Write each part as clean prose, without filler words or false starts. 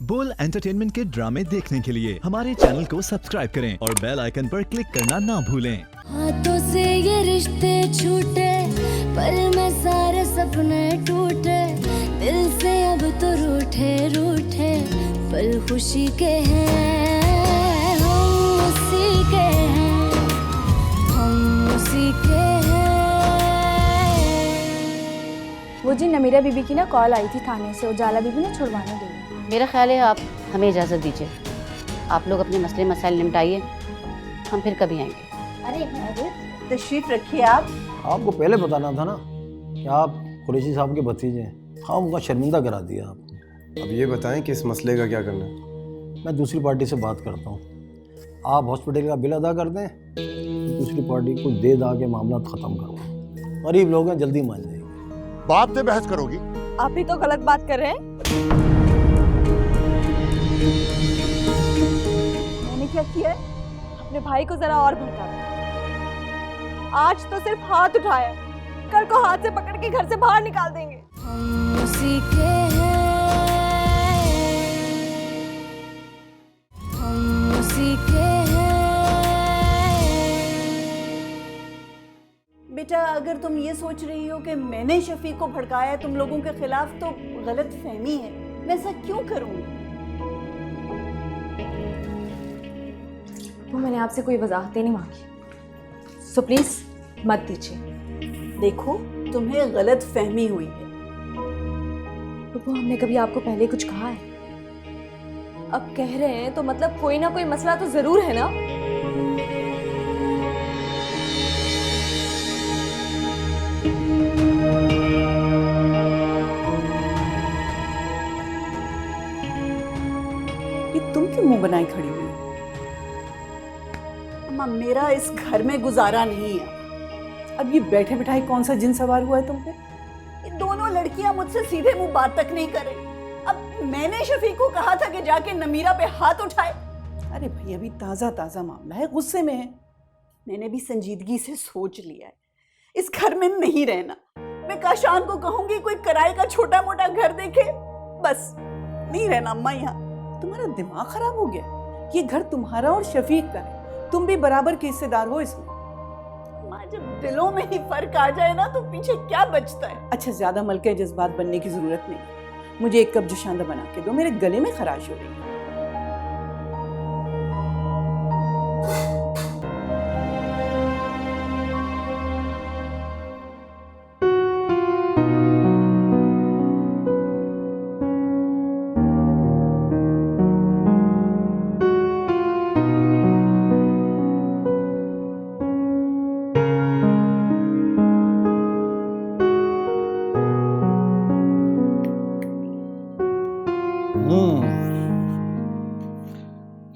बोल एंटरटेनमेंट के ड्रामे देखने के लिए हमारे चैनल को सब्सक्राइब करें और बेल आइकन पर क्लिक करना ना भूलें। हाथों से ये रिश्ते छूटे, पर मैं सारे सपने टूटे, दिल से अब तो रूठे रूठे, पल खुशी के हैं, हम उसी के हैं, हम उसी के हैं। वो जी नमीरा बीबी की ना कॉल आई थी थाने से, उजाला बीबी ने छुड़वाने दी। मेरा ख्याल है आप हमें इजाज़त दीजिए, आप लोग अपने मसले मसाइल निपटाइए, हम फिर कभी आएंगे। अरे तशरीफ रखिए आप। आपको पहले बताना था ना कि आप कुरैशी साहब के भतीजे हैं। हाँ, उनका शर्मिंदा करा दिया आप। अब ये बताएं कि इस मसले का क्या करना है। मैं दूसरी पार्टी से बात करता हूँ, आप हॉस्पिटल का बिल अदा कर दें, दूसरी पार्टी को दे दा के मामला ख़त्म करो। गरीब लोग हैं, जल्दी मान जाएंगे। बाप से बहस करोगी? आप ही तो गलत बात कर रहे हैं। मैंने क्या किया है? अपने भाई को जरा और भड़का दिया। आज तो सिर्फ हाथ उठाया, कल को हाथ से पकड़ के घर से बाहर निकाल देंगे। हम उसी के हैं, हम उसी के हैं। बेटा, अगर तुम ये सोच रही हो कि मैंने शफीक को भड़काया तुम लोगों के खिलाफ, तो गलत फहमी है। मैं ऐसा क्यों करूँगी? वो मैंने आपसे कोई वजाहतें नहीं मांगी, सो प्लीज मत दीजिए। देखो, तुम्हें गलत फहमी हुई है। वो हमने कभी आपको पहले कुछ कहा है? अब कह रहे हैं तो मतलब कोई ना कोई मसला तो जरूर है ना। ये तुम क्यों मुंह बनाए खड़ी हुई? अम्मा, मेरा इस घर में गुजारा नहीं है। अब ये बैठे बिठाए कौन सा जिन सवार हुआ है तुम पे? ये दोनों लड़कियां मुझसे सीधे मुंह बात तक नहीं करे। अब मैंने शफीक को कहा था कि जाके नमीरा पे हाथ उठाए। अरे भाई, अभी ताजा ताजा मामला है, गुस्से में है। मैंने भी संजीदगी से सोच लिया है, इस घर में नहीं रहना। मैं काशान को कहूंगी कोई किराए का छोटा मोटा घर देखे, बस नहीं रहना अम्मा यहाँ। तुम्हारा दिमाग खराब हो गया? ये घर तुम्हारा और शफीक का है, तुम भी बराबर के हिस्सेदार हो इसमें। माँ, जब दिलों में ही फर्क आ जाए ना, तो पीछे क्या बचता है? अच्छा, ज्यादा मलके जज्बात बनने की जरूरत नहीं। मुझे एक कप जोशांदा बना के दो, मेरे गले में खराश हो रही है।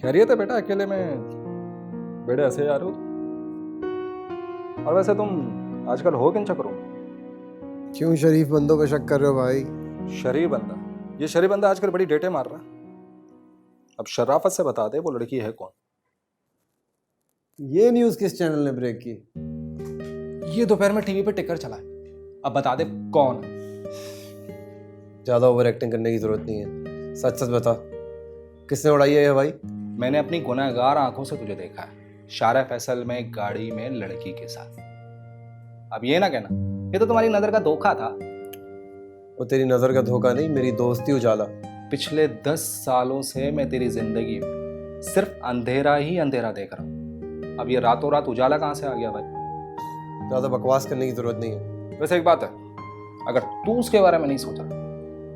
खैरियत है बेटा? अकेले में बेड़े ऐसे जा रहे हो? और वैसे तुम आजकल हो किन चक्करों में? क्यों शरीफ बंदों पे शक कर रहे हो भाई? शरीफ बंदा? ये शरीफ बंदा आजकल बड़ी डेटे मार रहा है। अब शराफत से बता दे वो लड़की है कौन? ये न्यूज़ किस चैनल ने ब्रेक की? ये दोपहर में टीवी पे टिकर चला है, अब बता दे कौन है। ज़्यादा ओवर एक्टिंग करने की जरूरत नहीं है, सच सच बता, किसने उड़ाई है ये भाई? मैंने अपनी गुनहगार आंखों से तुझे देखा है, शारा फैसल में गाड़ी में लड़की के साथ। अब ये ना कहना ये तो तुम्हारी नजर का धोखा था। वो तेरी नज़र का धोखा नहीं, मेरी दोस्ती उजाला। पिछले 10 सालों से मैं तेरी जिंदगी में सिर्फ अंधेरा ही अंधेरा देख रहा हूँ। अब ये रातों रात उजाला कहाँ से आ गया भाई? ज़्यादा बकवास करने की जरूरत नहीं है। वैसे एक बात है, अगर तू उसके बारे में नहीं सोचा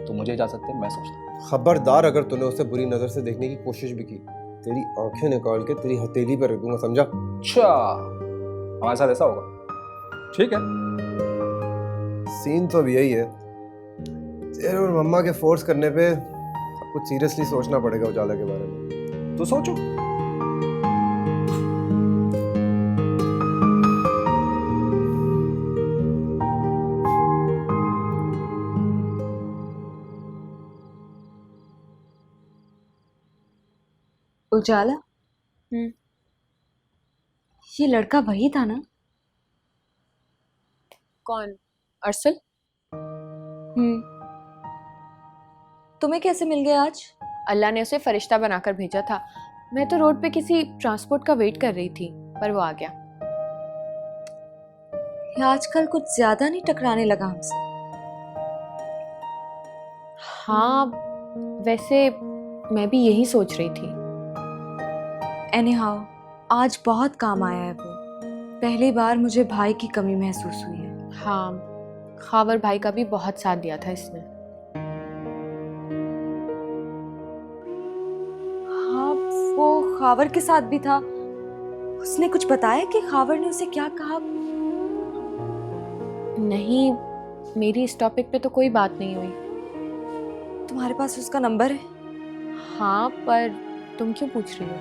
तो मुझे इजाजत दे, मैं सोचता। खबरदार, अगर तूने उसे बुरी नज़र से देखने की कोशिश भी की, तेरी आंखें निकाल के तेरी हथेली पर रख दूंगा, समझा? अच्छा, हमारे साथ ऐसा होगा? ठीक है। सीन तो अब यही है, तेरे और मम्मा के फोर्स करने पे कुछ सीरियसली सोचना पड़ेगा उजाला के बारे में। तो सोचो। उजाला? ये लड़का वही था ना? कौन? अरसल? तुम्हें कैसे मिल गया आज? अल्लाह ने उसे फरिश्ता बनाकर भेजा था। मैं तो रोड पे किसी ट्रांसपोर्ट का वेट कर रही थी, पर वो आ गया। ये आजकल कुछ ज्यादा नहीं टकराने लगा हमसे? हाँ, वैसे मैं भी यही सोच रही थी। एनीहाउ, आज बहुत काम आया है वो। पहली बार मुझे भाई की कमी महसूस हुई है। हाँ, खावर भाई का भी बहुत साथ दिया था इसने। हाँ, वो खावर के साथ भी था। उसने कुछ बताया कि खावर ने उसे क्या कहा? नहीं, मेरी इस टॉपिक पे तो कोई बात नहीं हुई। तुम्हारे पास उसका नंबर है? हाँ, पर तुम क्यों पूछ रही हो?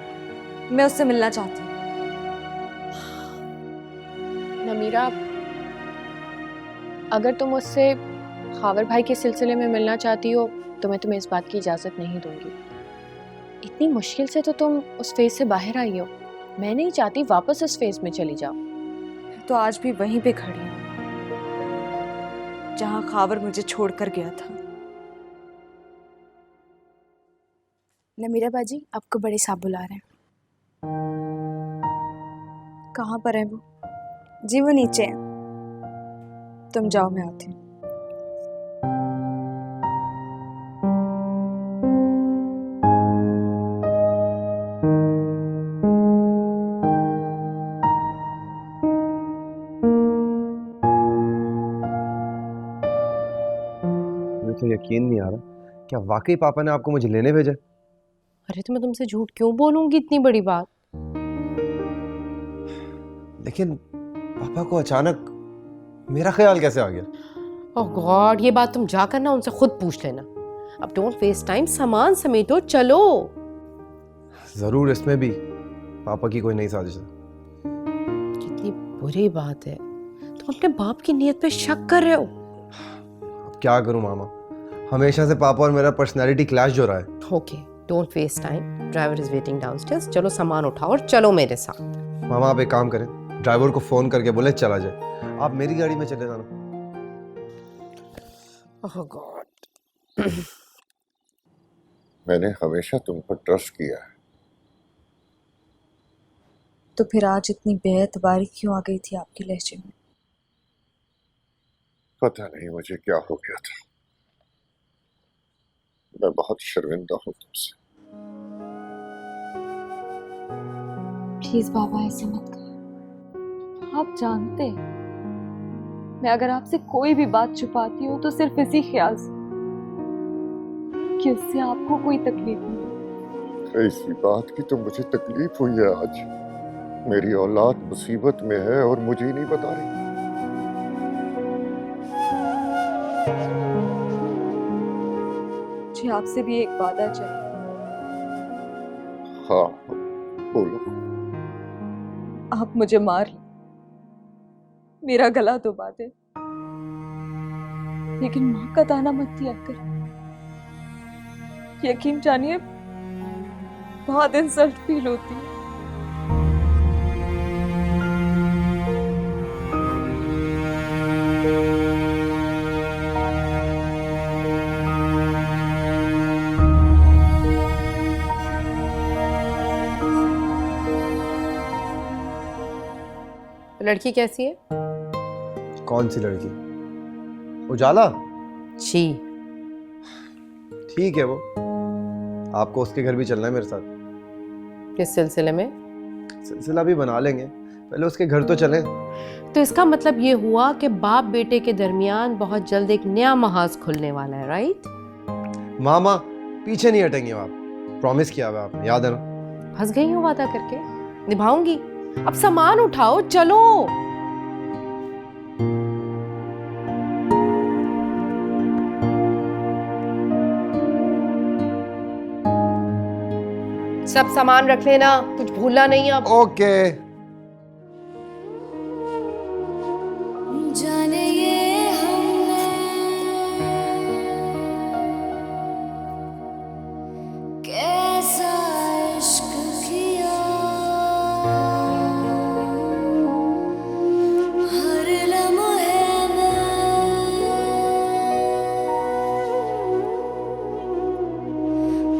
मैं उससे मिलना चाहती हूँ। नमीरा, अगर तुम उससे खावर भाई के सिलसिले में मिलना चाहती हो तो मैं तुम्हें इस बात की इजाज़त नहीं दूंगी। इतनी मुश्किल से तो तुम उस फेज से बाहर आई हो। मैं नहीं चाहती वापस उस फेज में चली जाओ। तो आज भी वहीं पे खड़ी हूँ जहाँ खावर मुझे छोड़कर गया था। नमीरा बाजी, आपको बड़े साहब बुला रहे हैं। कहाँ पर है वो? जी वो नीचे है। तुम जाओ, मैं आती हूँ। मुझे तो यकीन नहीं आ रहा, क्या वाकई पापा ने आपको मुझे लेने भेजा? अरे तो मैं तुमसे झूठ क्यों बोलूंगी इतनी बड़ी बात? लेकिन पापा को अचानक मेरा ख्याल कैसे आ गया? ओह गॉड, ये बात तुम जाकर ना उनसे खुद पूछ लेना। अब डोंट वेस्ट टाइम, सामान समेटो, चलो। जरूर इसमें भी पापा की कोई नई साजिश है। कितनी बुरी बात है, तुम अपने बाप की नीयत पे शक कर रहे हो। अब क्या करूं मामा, हमेशा से पापा और मेरा पर्सनैलिटी क्लैश हो रहा है। Okay, don't waste time, driver is waiting downstairs. चलो सामान उठाओ और चलो मेरे साथ। मामा आप एक काम करें, ड्राइवर को फोन करके बोले चला जाए, आप मेरी गाड़ी में चले जाना। ओह गॉड, मैंने हमेशा तुम पर ट्रस्ट किया है। तो फिर आज इतनी बेएतबारी क्यों आ गई थी आपके लहजे में? पता नहीं मुझे क्या हो गया था। मैं बहुत शर्मिंदा हूँ तुमसे। प्लीज बाबा, ऐसे मत करो। आप जानते हैं मैं अगर आपसे कोई भी बात छुपाती हूँ तो सिर्फ इसी ख्याल से कि उससे आपको कोई तकलीफ नहीं। ऐसी बात की तो मुझे तकलीफ हुई है आज। मेरी औलाद मुसीबत में है और मुझे ही नहीं बता रही। मुझे आपसे भी एक वादा चाहिए। हाँ बोलो। आप मुझे मार लें, मेरा गला दबा दे, लेकिन माँ का ताना मत दिया कर। यकीन जानिए बहुत इंसल्ट फील होती है। लड़की कैसी है? कौन सी लड़की? उजाला? जी। ठीक है वो। आपको उसके घर भी चलना है मेरे साथ। किस सिलसिले में? सिलसिला भी बना लेंगे, पहले उसके घर तो चलें। तो इसका मतलब ये हुआ कि बाप बेटे के दरमियान बहुत जल्द एक नया महाज खुलने वाला है, राइट? मामा पीछे नहीं हटेंगे आप, प्रॉमिस किया हुआ आपने, याद है ना? फंस गई हूँ वादा करके, निभाऊंगी। अब सामान उठाओ, चलो। सब सामान रख लेना, कुछ भूलना नहीं अब। ओके। जाने ये हमने कैसा इश्क किया, हर लम्हे में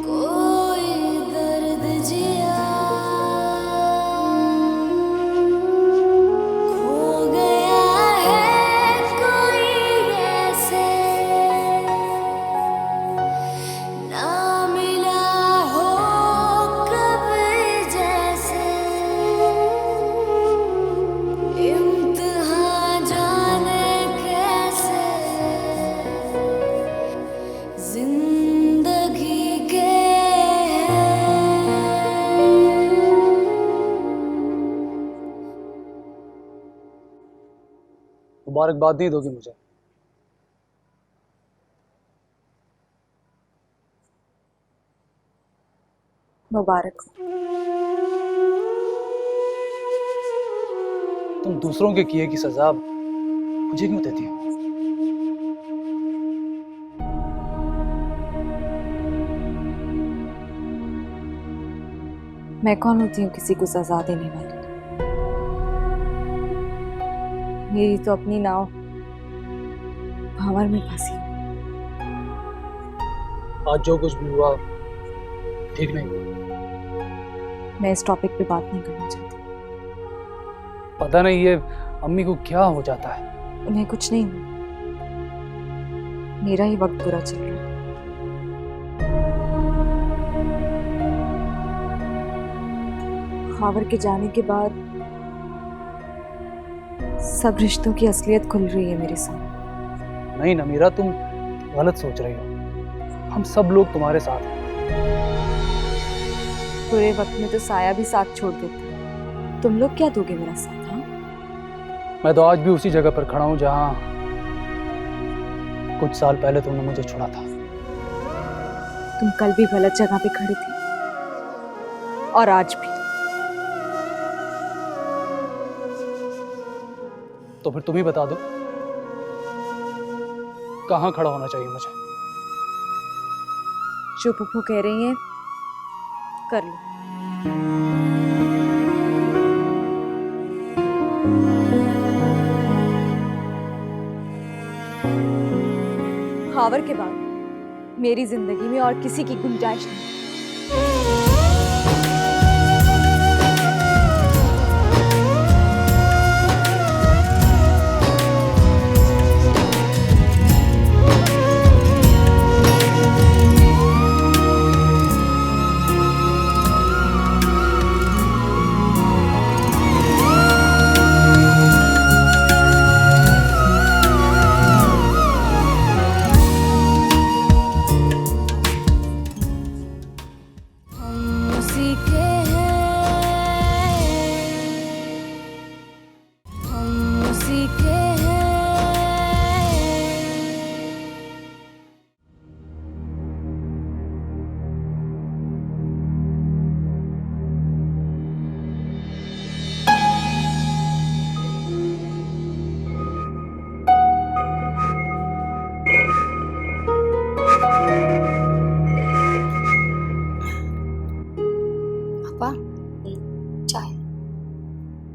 कोई मुबारकबाद नहीं दोगी मुझे? मुबारक हो। तुम दूसरों के किए की सजा मुझे क्यों देती हो? मैं कौन होती हूँ किसी को सजा देने वाली? मेरी तो अपनी नाव भंवर में फंसी। आज जो कुछ भी हुआ ठीक नहीं हुआ। मैं इस टॉपिक पे बात नहीं करना चाहती। पता नहीं ये अम्मी को क्या हो जाता है। उन्हें कुछ नहीं हुआ, मेरा ही वक्त बुरा चल रहा है। खावर के जाने के बाद सब रिश्तों की असलियत खुल रही है मेरे सामने। नहीं नमीरा, तुम गलत सोच रही हो। हम सब लोग तुम्हारे साथ हैं। बुरे वक्त में तो साया भी साथ छोड़ देता। तुम लोग क्या दोगे मेरा साथ? हाँ, मैं तो आज भी उसी जगह पर खड़ा हूं जहां कुछ साल पहले तुमने मुझे छोड़ा था। तुम कल भी गलत जगह पे खड़े थे और आज भी। तो फिर तुम ही बता दो, कहां खड़ा होना चाहिए मुझे? जो पुप्पू कह रही हैं कर लो। खावर के बाद मेरी जिंदगी में और किसी की गुंजाइश नहीं।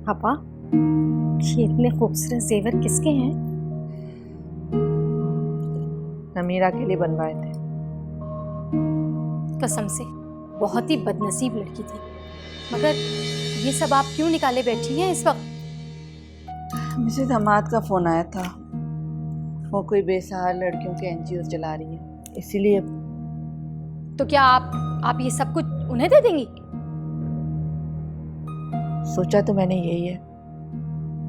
पापा, ये इतने खूबसूरत जेवर किसके हैं? नमीरा के लिए बनवाए थे। कसम से बहुत ही बदनसीब लड़की थी। मगर ये सब आप क्यों निकाले बैठी हैं इस वक्त? मिसेज हमाद का फोन आया था। वो कोई बेसहारा लड़कियों के एनजीओ चला रही है, इसीलिए। तो क्या आप ये सब कुछ उन्हें दे देंगी? सोचा तो मैंने यही है।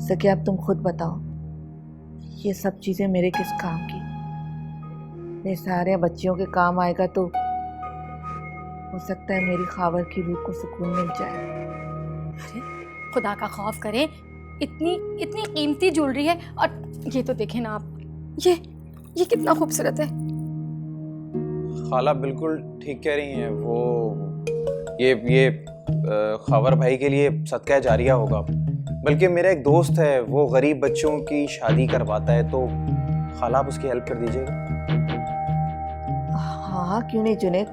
सके अब तुम खुद बताओ, ये सब चीजें मेरे किस काम की? बेसहारे बच्चियों के काम आएगा तो हो सकता है मेरी खावर की रूह को सुकून मिल जाए। अरे खुदा का खौफ करें, इतनी कीमती ज्वेलरी है। और ये तो देखें ना आप, ये कितना खूबसूरत है। खाला बिल्कुल ठीक कह रही हैं। वो ये खावर भाई के लिए सदका जारिया होगा। बल्कि मेरा एक दोस्त है, वो गरीब बच्चों की शादी करवाता है, तो खाला आप उसकी हेल्प कर दीजिएगा। हाँ, क्यों नहीं जुनैद,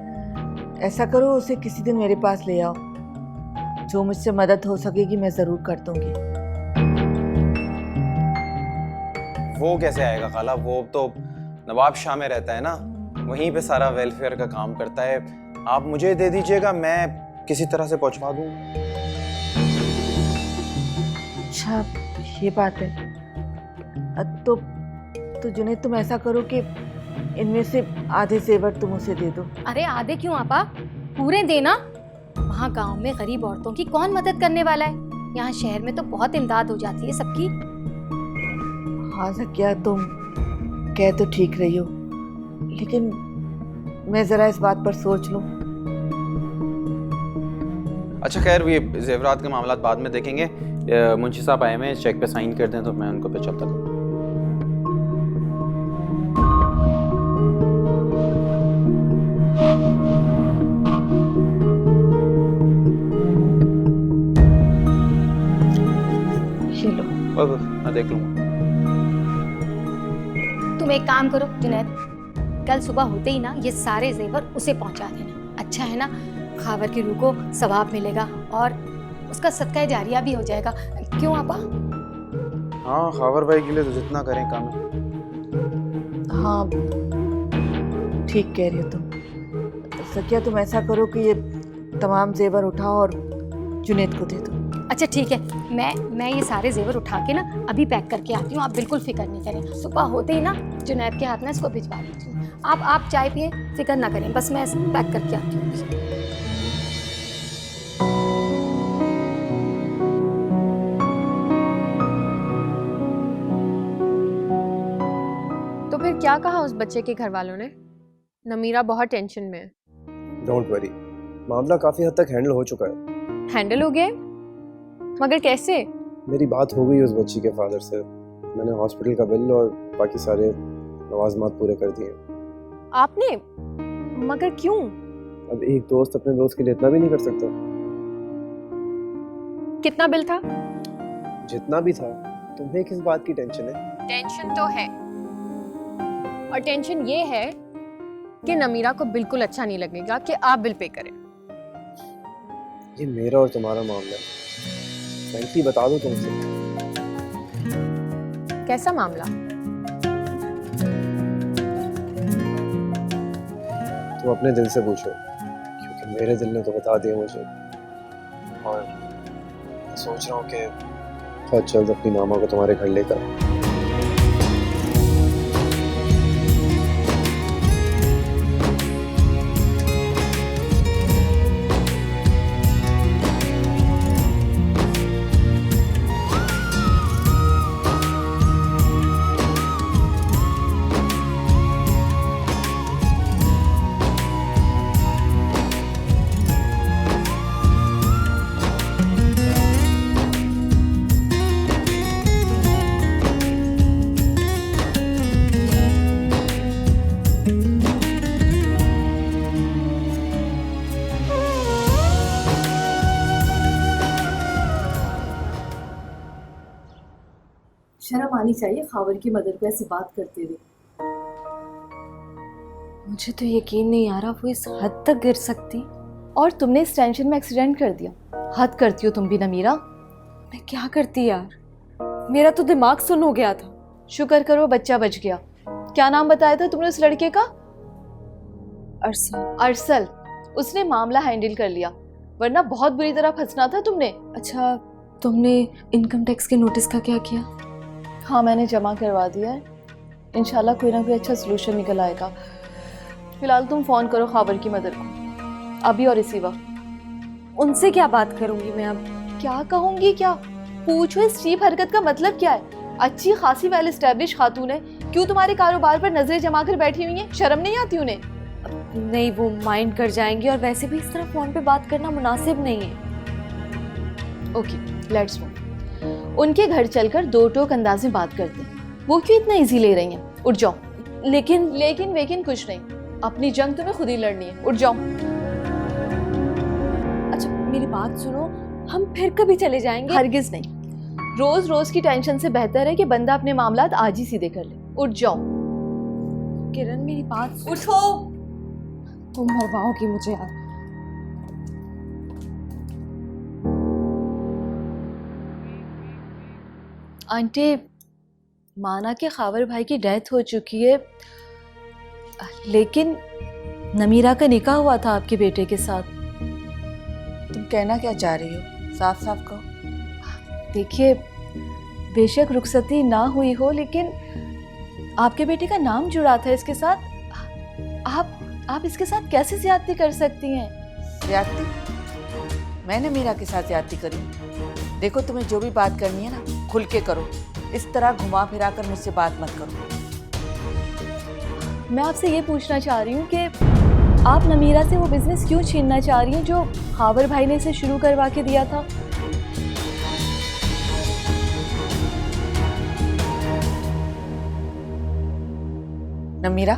ऐसा करो उसे किसी दिन मेरे पास ले आओ। जो मुझसे मदद हो सकेगी मैं ज़रूर कर दूंगी। वो कैसे आएगा खाला? वो तो नवाब शाह में रहता है ना, वहीं पे सारा वेलफेयर का काम करता है। आप मुझे दे दीजिएगा, मैं किसी तरह से पहुंचवा दूँ। अच्छा, ये बात है। तो जुनैद तुम ऐसा करो कि इनमें से आधे जेवर तुम उसे दे दो। अरे आधे क्यों आपा, पूरे देना। वहाँ गांव में गरीब औरतों की कौन मदद करने वाला है? यहाँ शहर में तो बहुत इमदाद हो जाती है सबकी। हाँ ज़किया, तुम कह तो ठीक रही हो, लेकिन मैं ज़रा इस बात पर सोच लूँ। अच्छा खैर, ये जेवरात के मामला बाद में देखेंगे। मुंशी साहब आए हैं, चेक पे साइन कर दें तो मैं उनको पे चलता हूँ। बस मैं देख लूँगा। तुम एक काम करो जुनैद, कल सुबह होते ही ना ये सारे जेवर उसे पहुंचा देना। अच्छा है ना, खावर की रूह को सवाब मिलेगा और उसका सदका जारिया भी हो जाएगा। क्यों आपा? हाँ, खावर भाई के लिए तो जितना करें कम है। हाँ ठीक कह रही हो तुम। सकिया तुम ऐसा करो कि ये तमाम जेवर उठाओ और जुनैद को दे दो। अच्छा ठीक है, मैं ये सारे जेवर उठा के ना अभी पैक करके आती हूँ। आप बिल्कुल फिक्र नहीं करें, सुबह होते ही ना जुनैद के हाथ में इसको भिजवा दीजिए। आप चाय पिए, फिक्र ना करें, बस मैं पैक करके आती हूँ। तो फिर क्या कहा उस बच्चे के घर वालों ने? नमीरा बहुत टेंशन में है। डोंट वरी, मामला काफी हद तक हैंडल हो चुका है। हैंडल हो गए? मगर कैसे? मेरी बात हो गई उस बच्ची के फादर से। मैंने हॉस्पिटल का बिल और बाकी सारे लवाजमात पूरे कर दिए। आपने? मगर क्यों? अब एक दोस्त अपने दोस्त के लिए इतना भी नहीं कर सकता। कितना बिल था? जितना भी था। तुम्हें किस बात की टेंशन है? टेंशन तो है, और टेंशन ये है कि नमीरा को बिल्कुल अच्छा नहीं लगेगा कि आप बिल पे करें। ये मेरा और तुम्हारा मामला है, फ्रैंकली बता दो तुमसे। कैसा मामला? तुम अपने दिल से पूछो, क्योंकि मेरे दिल ने तो बता दिया मुझे। और मैं सोच रहा हूँ कि बहुत जल्द अपनी मामा को तुम्हारे घर लेकर आऊं। शर्म आनी चाहिए खावर की मदर को ऐसी बात करते हुए। मुझे तो यकीन नहीं आ रहा वो इस हद तक गिर सकती। और तुमने इस टेंशन में एक्सीडेंट कर दिया। हद करती हो तुम भी नमीरा। मैं क्या करती यार, मेरा तो दिमाग सुन हो गया था। शुक्र करो बच्चा बच गया। क्या नाम बताया था तुमने उस लड़के का? अरसल। अरसल, उसने मामला हैंडल कर लिया, वरना बहुत बुरी तरह फंसना था तुमने। अच्छा, तुमने इनकम टैक्स के नोटिस का क्या किया? हाँ मैंने जमा करवा दिया है। इंशाल्लाह कोई ना कोई अच्छा सोल्यूशन निकल आएगा। फिलहाल तुम फ़ोन करो खावर की मदर को, अभी और इसी वक्त। उनसे क्या बात करूंगी मैं अब? क्या कहूंगी क्या? पूछो इस चीप हरकत का मतलब क्या है। अच्छी खासी वेल एस्टेब्लिश खातून है, क्यों तुम्हारे कारोबार पर नजरें जमा कर बैठी हुई हैं? शर्म नहीं आती उन्हें? नहीं, वो माइंड कर जाएंगे, और वैसे भी इस तरह फ़ोन पे बात करना मुनासिब नहीं है। Okay let's move. उनके घर चलकर दो टोक अंदाज में बात करते हैं। वो क्यों इतना इजी ले रही हैं? उठ जाओ। लेकिन कुछ नहीं, अपनी जंग तुम्हें खुद ही लड़नी है। उठ जाओ। अच्छा मेरी बात सुनो, हम फिर कभी चले जाएंगे? हरगिज नहीं। रोज रोज की टेंशन से बेहतर है कि बंदा अपने मामलात आज ही सीधे कर ले। उठ जाओ। किरण मेरी बात उठो। तुम मरवाओगी मुझे यार। आंटी, माना कि खावर भाई की डेथ हो चुकी है, लेकिन नमीरा का निकाह हुआ था आपके बेटे के साथ। तुम कहना क्या चाह रही हो? साफ साफ कहो। देखिए, बेशक रुखसती ना हुई हो, लेकिन आपके बेटे का नाम जुड़ा था इसके साथ। आप इसके साथ कैसे ज्यादती कर सकती हैं? ज्यादती? मैंने मीरा के साथ ज्यादती करी? देखो, तुम्हें जो भी बात करनी है ना, खुल के करो। इस तरह घुमा फिरा कर मुझसे बात मत करो। मैं आपसे ये पूछना चाह रही हूँ कि आप नमीरा से वो बिजनेस क्यों छीनना चाह रही हैं जो खावर भाई ने इसे शुरू करवा के दिया था? नमीरा,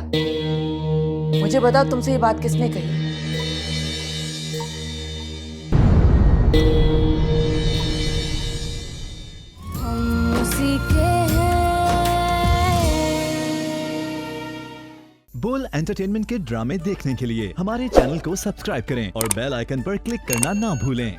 मुझे बताओ तुमसे ये बात किसने कही? हम फुल एंटरटेनमेंट के ड्रामे देखने के लिए हमारे चैनल को सब्सक्राइब करें और बेल आइकन पर क्लिक करना ना भूलें।